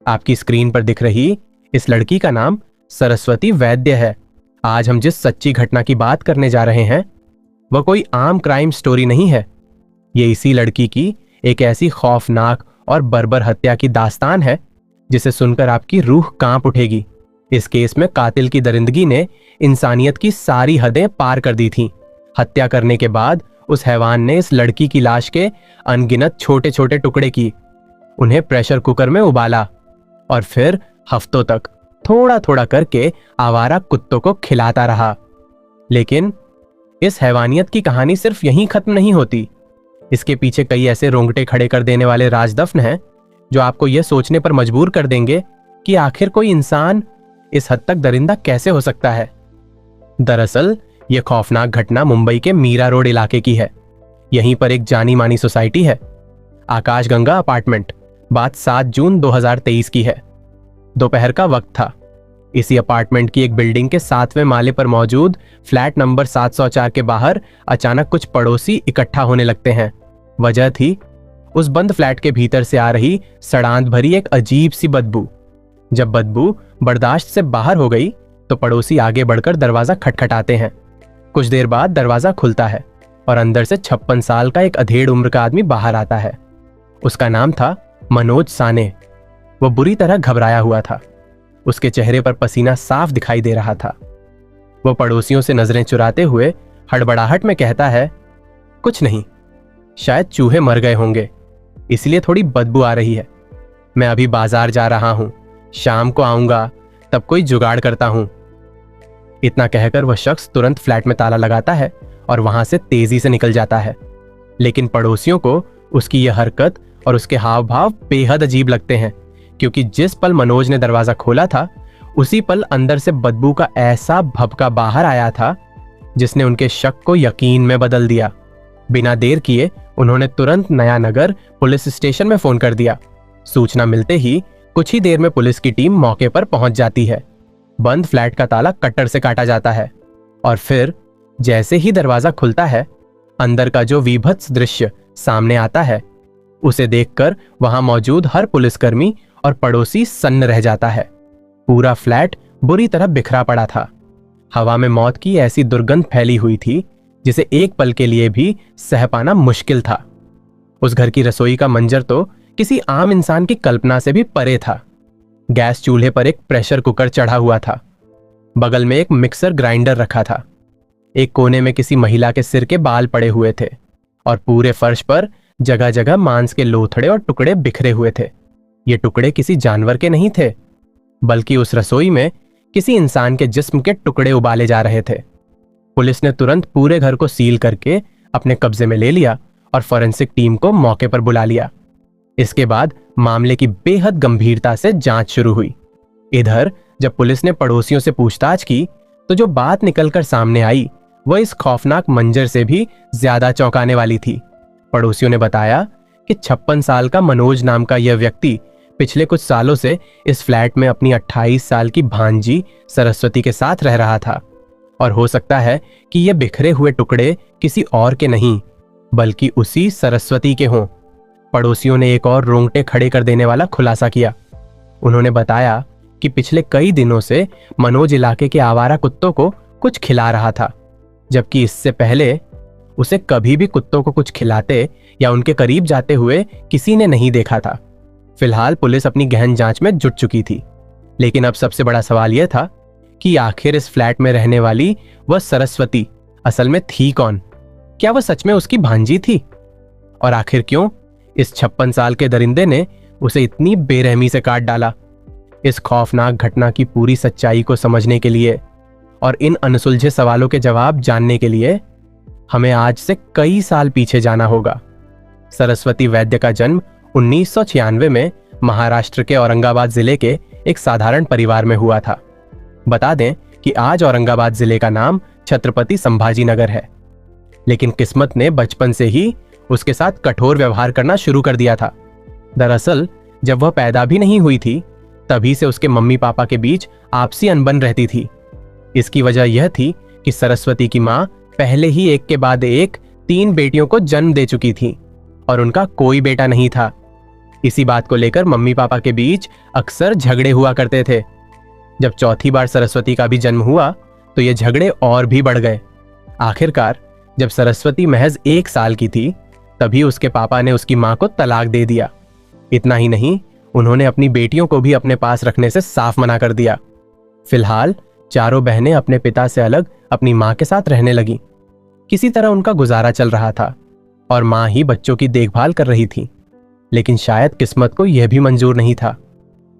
आपकी स्क्रीन पर दिख रही इस लड़की का नाम सरस्वती वैद्य है। आज हम जिस सच्ची घटना की बात करने जा रहे हैं वह कोई आम क्राइम स्टोरी नहीं है। ये इसी लड़की की एक ऐसी खौफनाक और बर्बर हत्या की दास्तान है जिसे सुनकर आपकी रूह कांप उठेगी। इस केस में कातिल की दरिंदगी ने इंसानियत की सारी हदें पार कर दी थीं। हत्या करने के बाद उस हैवान ने इस लड़की की लाश के अनगिनत छोटे छोटे टुकड़े की, उन्हें प्रेशर कुकर में उबाला और फिर हफ्तों तक थोड़ा थोड़ा करके आवारा कुत्तों को खिलाता रहा। लेकिन इस हैवानियत की कहानी सिर्फ यहीं खत्म नहीं होती। इसके पीछे कई ऐसे रोंगटे खड़े कर देने वाले राजदफ्न हैं जो आपको यह सोचने पर मजबूर कर देंगे कि आखिर कोई इंसान इस हद तक दरिंदा कैसे हो सकता है। दरअसल यह खौफनाक घटना मुंबई के मीरा रोड इलाके की है। यहीं पर एक जानी मानी सोसाइटी है, आकाशगंगा अपार्टमेंट। बात 7 जून 2023 की है। दोपहर का वक्त था। इसी अपार्टमेंट की एक बिल्डिंग के 7वें माले पर मौजूद फ्लैट नंबर 704 के बाहर अचानक कुछ पड़ोसी इकट्ठा होने लगते हैं। वजह थी उस बंद फ्लैट के भीतर से आ रही सड़ांध भरी एक अजीब सी बदबू। जब बदबू बर्दाश्त से बाहर हो गई तो पड़ोसी आगे बढ़कर दरवाजा खटखटाते हैं। कुछ देर बाद दरवाजा खुलता है और अंदर से 56 साल का एक अधेड़ उम्र का आदमी बाहर आता है। उसका नाम था मनोज साने। वो बुरी तरह घबराया हुआ था। उसके चेहरे पर पसीना साफ दिखाई दे रहा था। वो पड़ोसियों से नजरें चुराते हुए हड़बड़ाहट में कहता है, कुछ नहीं, शायद चूहे मर गए होंगे, इसलिए थोड़ी बदबू आ रही है। मैं अभी बाजार जा रहा हूं, शाम को आऊंगा, तब कोई जुगाड़ करता हूं। इतना कहकर वह शख्स तुरंत फ्लैट में ताला लगाता है और वहां से तेजी से निकल जाता है। लेकिन पड़ोसियों को उसकी यह हरकत और उसके हाव भाव बेहद अजीब लगते हैं, क्योंकि जिस पल मनोज ने दरवाजा खोला था उसी पल अंदर से बदबू का ऐसा भभका बाहर आया था जिसने उनके शक को यकीन में बदल दिया। बिना देर किए उन्होंने तुरंत नया नगर पुलिस स्टेशन में फोन कर दिया। सूचना मिलते ही कुछ ही देर में पुलिस की टीम मौके पर पहुंच जाती है। बंद फ्लैट का ताला कटर से काटा जाता है और फिर जैसे ही दरवाजा खुलता है, अंदर का जो वीभत्स दृश्य सामने आता है उसे देखकर वहां मौजूद हर पुलिसकर्मी और पड़ोसी सन्न रह जाता है। पूरा फ्लैट बुरी तरह बिखरा पड़ा था। हवा में मौत की ऐसी दुर्गंध फैली हुई थी जिसे एक पल के लिए भी सह पाना मुश्किल था। उस घर की रसोई का मंजर तो किसी आम इंसान की कल्पना से भी परे था। गैस चूल्हे पर एक प्रेशर कुकर चढ़ा हुआ था। बगल में एक मिक्सर ग्राइंडर रखा था। एक कोने में किसी महिला के सिर के बाल पड़े हुए थे और पूरे फर्श पर जगह जगह मांस के लोथड़े और टुकड़े बिखरे हुए थे। ये टुकड़े किसी जानवर के नहीं थे, बल्कि उस रसोई में किसी इंसान के जिस्म के टुकड़े उबाले जा रहे थे। पुलिस ने तुरंत पूरे घर को सील करके अपने कब्जे में ले लिया और फॉरेंसिक टीम को मौके पर बुला लिया। इसके बाद मामले की बेहद गंभीरता से जांच शुरू हुई। इधर जब पुलिस ने पड़ोसियों से पूछताछ की तो जो बात निकलकर सामने आई वह इस खौफनाक मंजर से भी ज्यादा चौंकाने वाली थी। पड़ोसियों ने बताया कि 56 साल का मनोज नाम का यह व्यक्ति पिछले कुछ सालों से इस फ्लैट में अपनी 28 साल की भांजी सरस्वती के साथ रह रहा था और हो सकता है कि ये बिखरे हुए टुकड़े किसी और के नहीं बल्कि उसी सरस्वती के हों। पड़ोसियों ने एक और रोंगटे खड़े कर देने वाला खुलासा किया। उन्होंने बताया कि पिछले कई दिनों से मनोज इलाके के आवारा कुत्तों को कुछ खिला रहा था, जबकि इससे पहले उसे कभी भी कुत्तों को कुछ खिलाते या उनके करीब जाते हुए किसी ने नहीं देखा था। फिलहाल पुलिस अपनी गहन जांच में जुट चुकी थी, लेकिन अब सबसे बड़ा सवाल यह था कि आखिर इस फ्लैट में रहने वाली वह सरस्वती असल में थी कौन? क्या वह सच में उसकी भांजी थी? और आखिर क्यों इस 56 साल के दरिंदे ने उसे इतनी बेरहमी से काट डाला? इस खौफनाक घटना की पूरी सच्चाई को समझने के लिए और इन अनसुलझे सवालों के जवाब जानने के लिए हमें आज से कई साल पीछे जाना होगा। सरस्वती वैद्य का जन्म 1996 में महाराष्ट्र के औरंगाबाद जिले के एक साधारण परिवार में हुआ था। बता दें कि आज औरंगाबाद जिले का नाम छत्रपति संभाजी नगर है, लेकिन किस्मत ने बचपन से ही उसके साथ कठोर व्यवहार करना शुरू कर दिया था। दरअसल जब वह पैदा भी नहीं हुई थी तभी से उसके मम्मी पापा के बीच आपसी अनबन रहती थी। इसकी वजह यह थी कि सरस्वती की मां पहले ही एक के बाद एक 3 बेटियों को जन्म दे चुकी थी और उनका कोई बेटा नहीं था। इसी बात को लेकर मम्मी पापा के बीच अक्सर झगड़े हुआ करते थे। जब चौथी बार सरस्वती का भी जन्म हुआ तो ये झगड़े और भी बढ़ गए। आखिरकार जब सरस्वती महज 1 साल की थी तभी उसके पापा ने उसकी मां को तलाक दे दिया। इतना ही नहीं, उन्होंने अपनी बेटियों को भी अपने पास रखने से साफ मना कर दिया। फिलहाल चारों बहनें अपने पिता से अलग अपनी मां के साथ रहने लगी। किसी तरह उनका गुजारा चल रहा था और मां ही बच्चों की देखभाल कर रही थी। लेकिन शायद किस्मत को यह भी मंजूर नहीं था।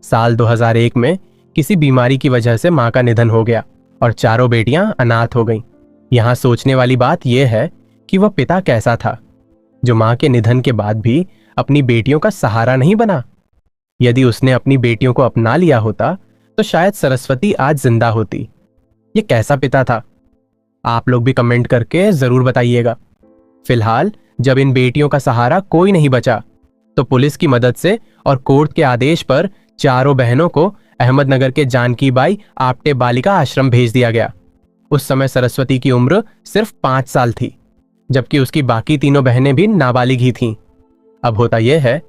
साल 2001 में किसी बीमारी की वजह से मां का निधन हो गया और चारों बेटियां अनाथ हो गईं। यहां सोचने वाली बात यह है कि वह पिता कैसा था जो मां के निधन के बाद भी अपनी बेटियों का सहारा नहीं बना। यदि उसने अपनी बेटियों को अपना लिया होता तो शायद सरस्वती आज जिंदा होती। ये कैसा पिता था? आप लोग भी कमेंट करके जरूर बताइएगा। फिलहाल जब इन बेटियों का सहारा कोई नहीं बचा तो पुलिस की मदद से और कोर्ट के आदेश पर चारों बहनों को अहमदनगर के जानकी बाई आपटे बालिका आश्रम भेज दिया गया। उस समय सरस्वती की उम्र सिर्फ 5 साल थी, जबकि उसकी बाकी तीनों बहनें भी नाबालिग ही थीं। अब होता यह है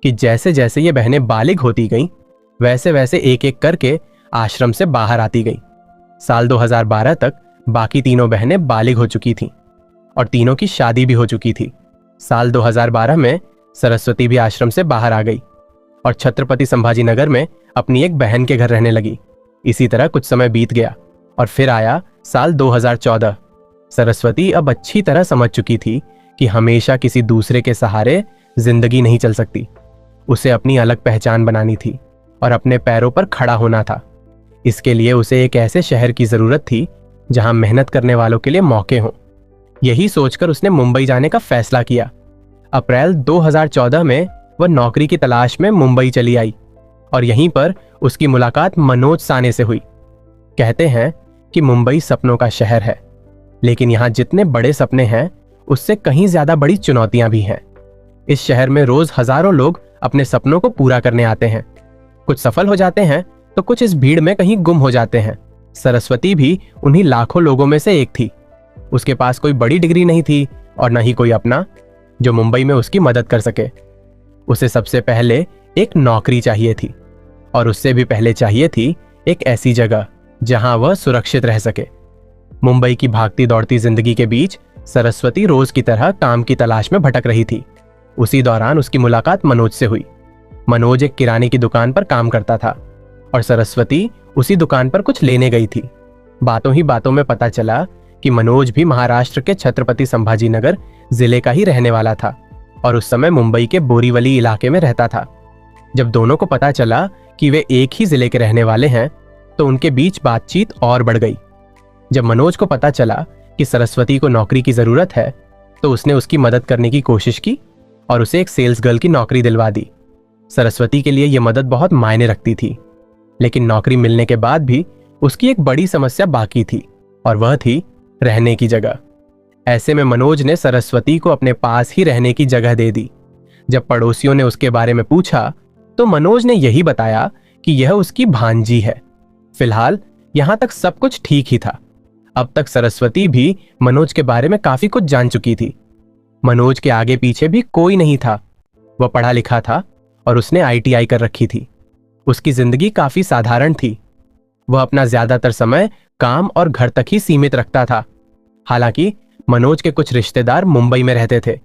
कि जैसे जैसे ये बहनें बालिग होती गईं, वैसे वैसे एक एक करके आश्रम से बाहर आती गईं। साल 2012 तक बाकी तीनों बहनें बालिग हो चुकी थीं और तीनों की शादी भी हो चुकी थी। साल 2012 में सरस्वती भी आश्रम से बाहर आ गई और छत्रपति संभाजी नगर में अपनी एक बहन के घर रहने लगी। इसी तरह कुछ समय बीत गया और फिर आया साल 2014। सरस्वती अब अच्छी तरह समझ चुकी थी कि हमेशा किसी दूसरे के सहारे जिंदगी नहीं चल सकती। उसे अपनी अलग पहचान बनानी थी और अपने पैरों पर खड़ा होना था। इसके लिए उसे एक ऐसे शहर की जरूरत थी जहां मेहनत करने वालों के लिए मौके हों। यही सोचकर उसने मुंबई जाने का फैसला किया। अप्रैल 2014 में वह नौकरी की तलाश में मुंबई चली आई और यहीं पर उसकी मुलाकात मनोज साने से हुई। कहते हैं कि मुंबई सपनों का शहर है, लेकिन यहां जितने बड़े सपने हैं उससे कहीं ज्यादा बड़ी चुनौतियां भी हैं। इस शहर में रोज हजारों लोग अपने सपनों को पूरा करने आते हैं। कुछ सफल हो जाते हैं तो कुछ इस भीड़ में कहीं गुम हो जाते हैं। सरस्वती भी उन्हीं लाखों लोगों में से एक थी। उसके पास कोई बड़ी डिग्री नहीं थी और न ही कोई अपना जो मुंबई में उसकी मदद कर सके। उसे सबसे पहले एक नौकरी चाहिए थी और उससे भी पहले चाहिए थी एक ऐसी जगह जहां वह सुरक्षित रह सके। मुंबई की भागती दौड़ती जिंदगी के बीच सरस्वती रोज की तरह काम की तलाश में भटक रही थी। उसी दौरान उसकी मुलाकात मनोज से हुई। मनोज एक किराने की दुकान पर काम करता था और सरस्वती उसी दुकान पर कुछ लेने गई थी। बातों ही बातों में पता चला कि मनोज भी महाराष्ट्र के छत्रपति संभाजी नगर जिले का ही रहने वाला था और उस समय मुंबई के बोरीवली इलाके में रहता था। जब दोनों को पता चला कि वे एक ही जिले के रहने वाले हैं तो उनके बीच बातचीत और बढ़ गई। जब मनोज को पता चला कि सरस्वती को नौकरी की जरूरत है तो उसने उसकी मदद करने की कोशिश की और उसे एक सेल्स गर्ल की नौकरी दिलवा दी। सरस्वती के लिए यह मदद बहुत मायने रखती थी, लेकिन नौकरी मिलने के बाद भी उसकी एक बड़ी समस्या बाकी थी और वह थी रहने की जगह। ऐसे में मनोज ने सरस्वती को अपने पास ही रहने की जगह दे दी। जब पड़ोसियों ने उसके बारे में पूछा तो मनोज ने यही बताया कि यह उसकी भांजी है। फिलहाल यहां तक सब कुछ ठीक ही था। अब तक सरस्वती भी मनोज के बारे में काफी कुछ जान चुकी थी। मनोज के आगे पीछे भी कोई नहीं था। वह पढ़ा लिखा था और उसने ITI कर रखी थी। उसकी जिंदगी काफी साधारण थी। वह अपना ज्यादातर समय काम और घर तक ही सीमित रखता था। हालांकि मनोज के कुछ रिश्तेदार मुंबई में रहते थे,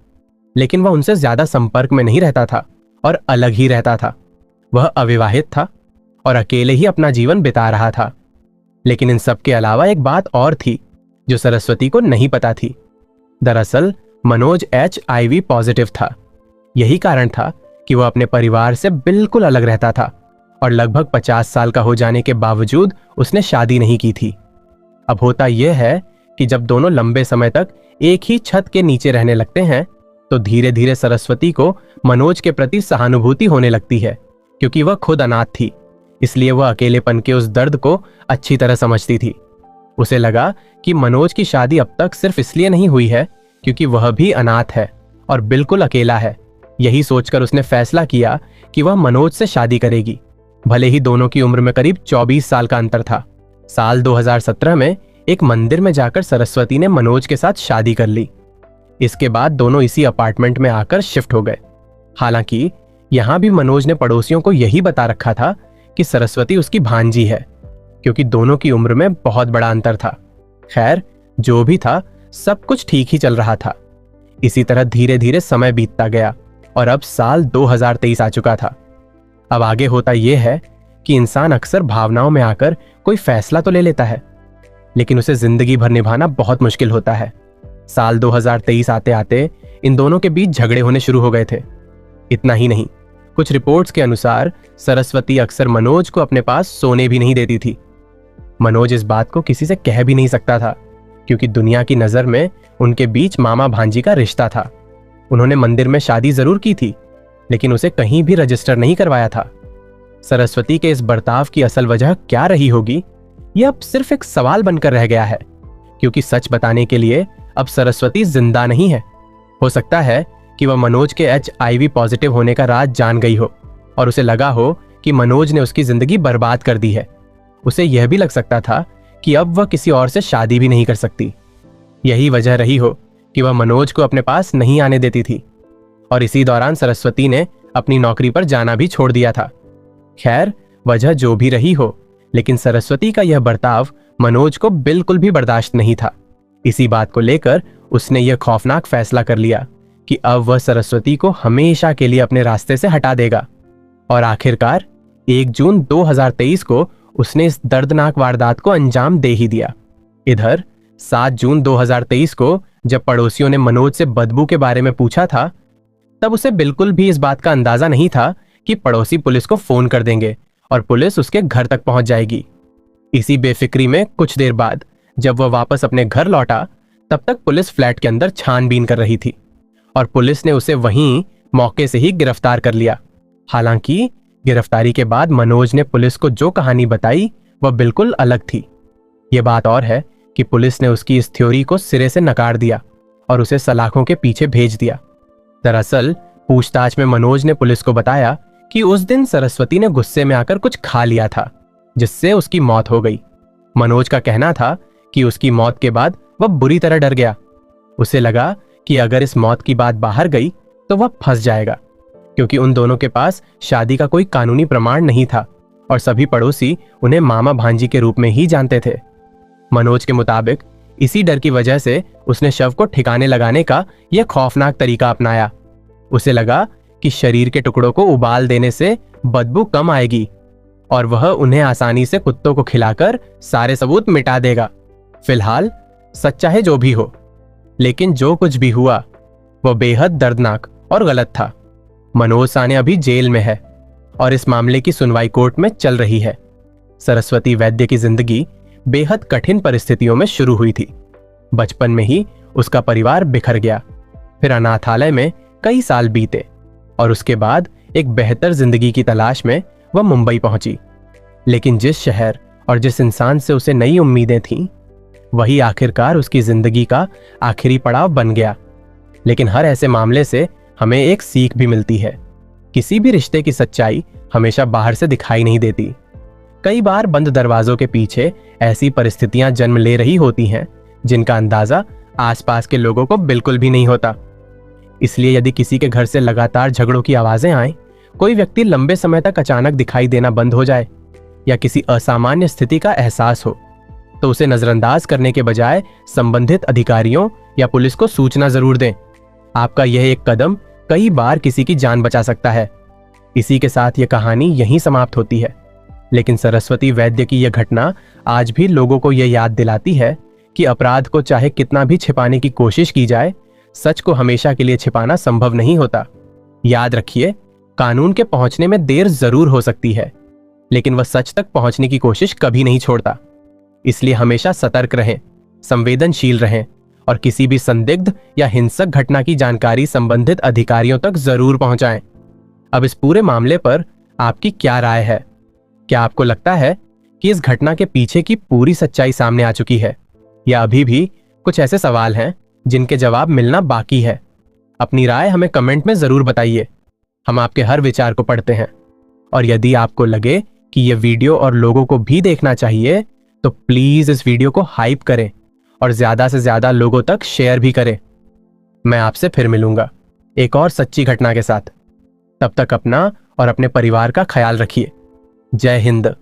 लेकिन वह उनसे ज्यादा संपर्क में नहीं रहता था और अलग ही रहता था। वह अविवाहित था और अकेले ही अपना जीवन बिता रहा था। लेकिन इन सब के अलावा एक बात और थी जो सरस्वती को नहीं पता थी। दरअसल मनोज HIV पॉजिटिव था। यही कारण था कि वह अपने परिवार से बिल्कुल अलग रहता था और लगभग 50 साल का हो जाने के बावजूद उसने शादी नहीं की थी। अब होता यह है कि जब दोनों लंबे समय तक एक ही छत के नीचे रहने लगते हैं तो धीरे धीरे सरस्वती को मनोज के प्रति सहानुभूति होने लगती है, क्योंकि वह खुद अनाथ थी। इसलिए वह अकेलेपन के उस दर्द को अच्छी तरह समझती थी। उसे लगा कि मनोज की शादी अब तक सिर्फ इसलिए नहीं हुई है क्योंकि वह भी अनाथ है और बिल्कुल अकेला है। यही सोचकर उसने फैसला किया कि वह मनोज से शादी करेगी, भले ही दोनों की उम्र में करीब 24 साल का अंतर था। साल 2017 में एक मंदिर में जाकर सरस्वती ने मनोज के साथ शादी कर ली। इसके बाद दोनों इसी अपार्टमेंट में आकर शिफ्ट हो गए। हालांकि यहां भी मनोज ने पड़ोसियों को यही बता रखा था कि सरस्वती उसकी भांजी है, क्योंकि दोनों की उम्र में बहुत बड़ा अंतर था। खैर, जो भी था सब कुछ ठीक ही चल रहा था। इसी तरह धीरे धीरे समय बीतता गया और अब साल 2023 आ चुका था। अब आगे होता यह है कि इंसान अक्सर भावनाओं में आकर कोई फैसला तो ले लेता है, लेकिन उसे जिंदगी भर निभाना बहुत मुश्किल होता है। साल 2023 आते आते इन दोनों के बीच झगड़े होने शुरू हो गए थे। इतना ही नहीं, कुछ रिपोर्ट्स के अनुसार सरस्वती अक्सर मनोज को अपने पास सोने भी नहीं देती थी। मनोज इस बात को किसी से कह भी नहीं सकता था, क्योंकि दुनिया की नजर में उनके बीच मामा भांजी का रिश्ता था। उन्होंने मंदिर में शादी जरूर की थी, लेकिन उसे कहीं भी रजिस्टर नहीं करवाया था। सरस्वती के इस बर्ताव की असल वजह क्या रही होगी, यह अब सिर्फ एक सवाल बनकर रह गया है, क्योंकि सच बताने के लिए अब सरस्वती जिंदा नहीं है। हो सकता है कि वह मनोज के HIV पॉजिटिव होने का राज जान गई हो और उसे लगा हो कि मनोज ने उसकी जिंदगी बर्बाद कर दी है। उसे यह भी लग सकता था कि अब वह किसी और से शादी भी नहीं कर सकती। यही वजह रही हो कि वह मनोज को अपने पास नहीं आने देती थी, और इसी दौरान सरस्वती ने अपनी नौकरी पर जाना भी छोड़ दिया था। खैर, वजह जो भी रही हो, लेकिन सरस्वती का यह बर्ताव मनोज को बिल्कुल भी बर्दाश्त नहीं था। इसी बात को लेकर उसने यह खौफनाक फैसला कर लिया कि अब वह सरस्वती को हमेशा के लिए अपने रास्ते से हटा देगा। और आखिरकार 1 जून 2023 को उसने इस दर्दनाक वारदात को अंजाम दे ही दिया। इधर 7 जून 2023 को जब पड़ोसियों ने मनोज से बदबू के बारे में पूछा था, तब उसे बिल्कुल भी इस बात का अंदाजा नहीं था कि पड़ोसी पुलिस को फोन कर देंगे और पुलिस उसके घर तक पहुंच जाएगी। इसी बेफिक्री में कुछ देर बाद जब वह वापस अपने घर लौटा, तब तक पुलिस फ्लैट के अंदर छानबीन कर रही थी और पुलिस ने उसे वहीं मौके से ही गिरफ्तार कर लिया। हालांकि गिरफ्तारी के बाद मनोज ने पुलिस को जो कहानी बताई वह बिल्कुल अलग थी। यह बात और है कि पुलिस ने उसकी इस थ्योरी को सिरे से नकार दिया और उसे सलाखों के पीछे भेज दिया। दरअसल पूछताछ में मनोज ने पुलिस को बताया कि उस दिन सरस्वती ने गुस्से में आकर कुछ खा लिया था, जिससे उसकी मौत हो गई। मनोज का कहना था कि उसकी मौत के बाद वह बुरी तरह डर गया। उसे लगा कि अगर इस मौत की बात बाहर गई तो वह फंस जाएगा, क्योंकि उन दोनों के पास शादी का कोई कानूनी प्रमाण नहीं था और सभी पड़ोसी उन्हें मामा भांजी के रूप में ही जानते थे। मनोज के मुताबिक इसी डर की वजह से उसने शव को ठिकाने लगाने का यह खौफनाक तरीका अपनाया। उसे लगा कि शरीर के टुकड़ों को उबाल देने से बदबू कम आएगी और वह उन्हें आसानी से कुत्तों को खिलाकर सारे सबूत मिटा देगा। फिलहाल सच चाहे जो भी हो, लेकिन जो कुछ भी हुआ वह बेहद दर्दनाक और गलत था। मनोज साने अभी जेल में है और इस मामले की सुनवाई कोर्ट में चल रही है। सरस्वती वैद्य की जिंदगी बेहद कठिन परिस्थितियों में शुरू हुई थी। बचपन में ही उसका परिवार बिखर गया, फिर अनाथालय में कई साल बीते और उसके बाद एक बेहतर जिंदगी की तलाश में वह मुंबई पहुंची। लेकिन जिस शहर और जिस इंसान से उसे नई उम्मीदें थीं, वही आखिरकार उसकी जिंदगी का आखिरी पड़ाव बन गया। लेकिन हर ऐसे मामले से हमें एक सीख भी मिलती है। किसी भी रिश्ते की सच्चाई हमेशा बाहर से दिखाई नहीं देती। कई बार बंद दरवाजों के पीछे ऐसी परिस्थितियां जन्म ले रही होती हैं जिनका अंदाजा आसपास के लोगों को बिल्कुल भी नहीं होता। इसलिए यदि किसी के घर से लगातार झगड़ों की आवाजें आए, कोई व्यक्ति लंबे समय तक अचानक दिखाई देना बंद हो जाए या किसी असामान्य स्थिति का एहसास हो, तो उसे नजरअंदाज करने के बजाय संबंधित अधिकारियों या पुलिस को सूचना जरूर दें। आपका यह एक कदम कई बार किसी की जान बचा सकता है। इसी के साथ यह कहानी यहीं समाप्त होती है, लेकिन सरस्वती वैद्य की यह घटना आज भी लोगों को यह याद दिलाती है कि अपराध को चाहे कितना भी छिपाने की कोशिश की जाए, सच को हमेशा के लिए छिपाना संभव नहीं होता। याद रखिए, कानून के पहुंचने में देर जरूर हो सकती है, लेकिन वह सच तक पहुंचने की कोशिश कभी नहीं छोड़ता। इसलिए हमेशा सतर्क रहें, संवेदनशील रहें और किसी भी संदिग्ध या हिंसक घटना की जानकारी संबंधित अधिकारियों तक जरूर पहुंचाएं। अब इस पूरे मामले पर आपकी क्या राय है? क्या आपको लगता है कि इस घटना के पीछे की पूरी सच्चाई सामने आ चुकी है, या अभी भी कुछ ऐसे सवाल हैं जिनके जवाब मिलना बाकी है? अपनी राय हमें कमेंट में जरूर बताइए। हम आपके हर विचार को पढ़ते हैं और यदि आपको लगे कि यह वीडियो और लोगों को भी देखना चाहिए, तो प्लीज इस वीडियो को हाइप करें और ज्यादा से ज्यादा लोगों तक शेयर भी करें। मैं आपसे फिर मिलूंगा एक और सच्ची घटना के साथ। तब तक अपना और अपने परिवार का ख्याल रखिए। जय हिंद।